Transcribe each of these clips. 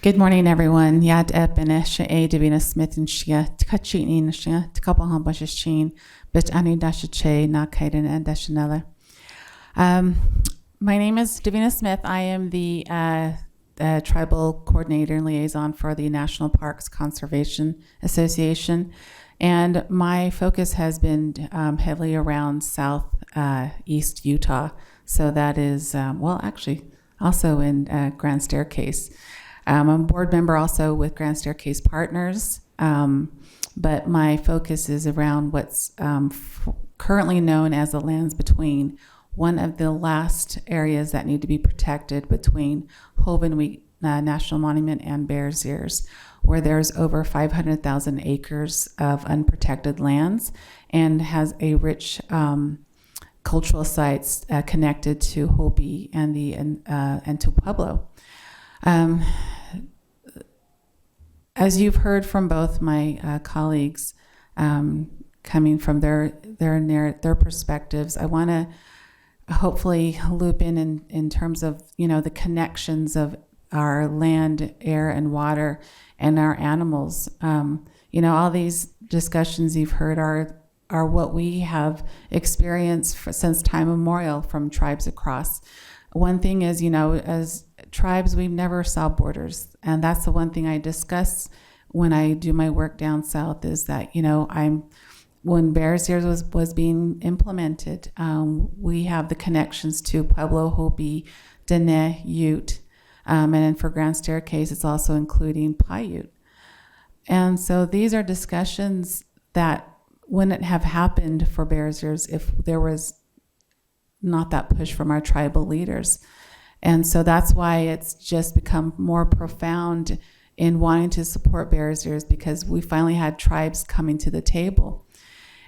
Good morning, everyone. Yad epene she'e Davina Smith and shia tkachini shia tkapaham bashashin bit ani dashache na kaiden and dashanella. My name is Davina Smith. I am the tribal coordinator and liaison for the National Parks Conservation Association, and my focus has been heavily around southeast Utah. So that is actually also in Grand Staircase. I'm a board member also with Grand Staircase Partners, but my focus is around what's currently known as the lands between, one of the last areas that need to be protected between Hovenweek National Monument and Bears Ears, where there's over 500,000 acres of unprotected lands and has a rich cultural sites connected to Hopi and to Pueblo. As you've heard from both my colleagues, coming from their perspectives, I want to hopefully loop in terms of the connections of our land, air, and water, and our animals. All these discussions you've heard are what we have experienced since time immemorial from tribes across. One thing is, as tribes, we've never saw borders. And that's the one thing I discuss when I do my work down south is that, when Bears Ears was being implemented, we have the connections to Pueblo, Hopi, Dene, Ute, and then for Grand Staircase, it's also including Paiute. And so these are discussions that wouldn't have happened for Bears Ears if there was not that push from our tribal leaders. And so that's why it's just become more profound in wanting to support Bears Ears, because we finally had tribes coming to the table.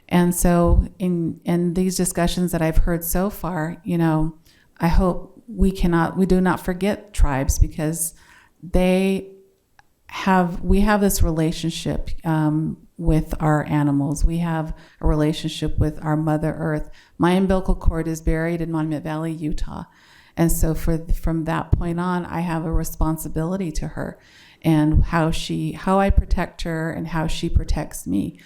And so in these discussions that I've heard so far, I hope we do not forget tribes, because we have this relationship with our animals. We have a relationship with our Mother Earth. My umbilical cord is buried in Monument Valley, Utah. And so from that point on, I have a responsibility to her and how I protect her and how she protects me.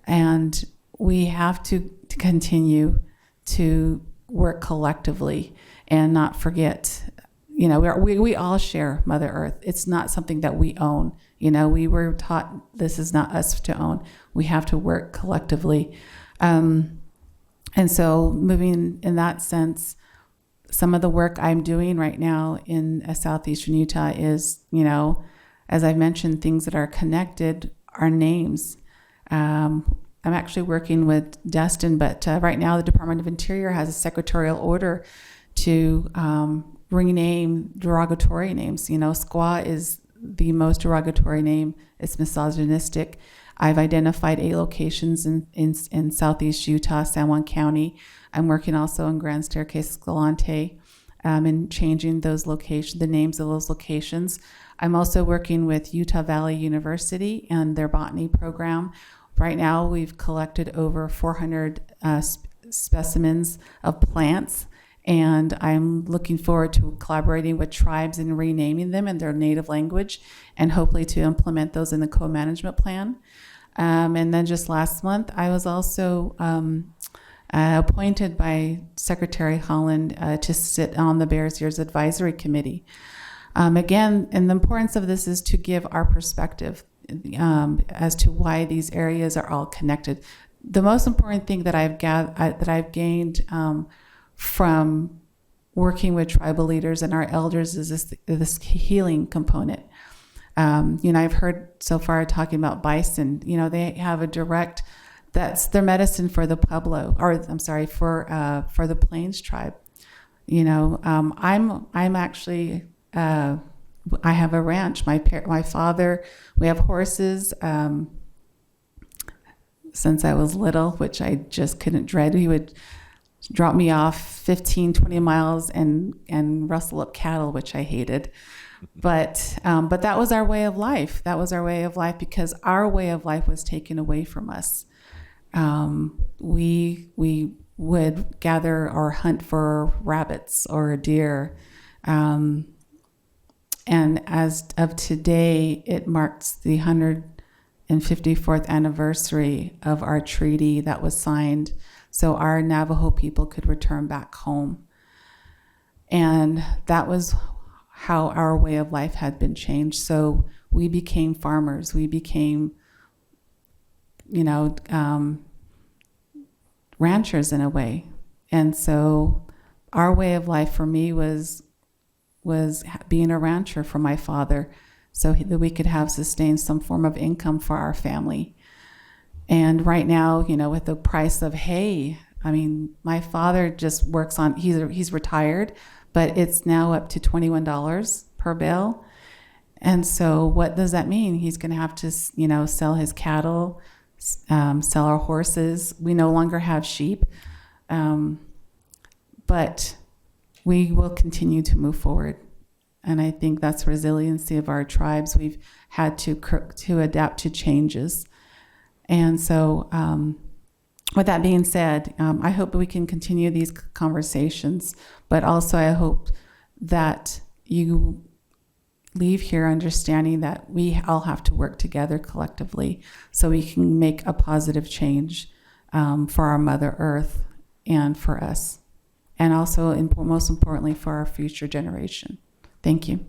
And we have to continue to work collectively and not forget, we all share Mother Earth. It's not something that we own. We were taught this is not us to own. We have to work collectively. And so moving in that sense, some of the work I'm doing right now in southeastern Utah is, as I've mentioned, things that are connected are names. I'm actually working with Dustin, but right now the Department of Interior has a secretarial order to rename derogatory names. Squaw is the most derogatory name. It's misogynistic. I've identified 8 locations in southeast Utah, San Juan County. I'm working also in Grand Staircase, Escalante, and changing those locations, the names of those locations. I'm also working with Utah Valley University and their botany program. Right now, we've collected over 400 specimens of plants, and I'm looking forward to collaborating with tribes and renaming them in their native language, and hopefully to implement those in the co-management plan. And then just last month, I was also appointed by Secretary Holland to sit on the Bears Ears Advisory Committee. Again, and the importance of this is to give our perspective as to why these areas are all connected. The most important thing that I've gained from working with tribal leaders and our elders is this healing component. I've heard so far talking about bison. They have a direct, that's their medicine for the Pueblo, or I'm sorry, for the Plains tribe. I'm actually, I have a ranch. My father, we have horses. Since I was little, which I just couldn't dread. He would drop me off 15, 20 miles and rustle up cattle, which I hated. But that was our way of life. That was our way of life because our way of life was taken away from us. We would gather or hunt for rabbits or deer. And And as of today, it marks the 154th anniversary of our treaty that was signed so our Navajo people could return back home. And that was how our way of life had been changed. So we became farmers. We became, ranchers in a way. And so our way of life for me was being a rancher for my father, so that we could have sustained some form of income for our family. And right now, with the price of hay, I mean, my father just works on, he's retired, but it's now up to $21 per bale. And so what does that mean? He's going to have to, sell his cattle, sell our horses. We no longer have sheep, but we will continue to move forward. And I think that's resiliency of our tribes. We've had to adapt to changes. And so with that being said, I hope we can continue these conversations, but also I hope that you leave here understanding that we all have to work together collectively so we can make a positive change for our Mother Earth and for us, and also most importantly for our future generation. Thank you.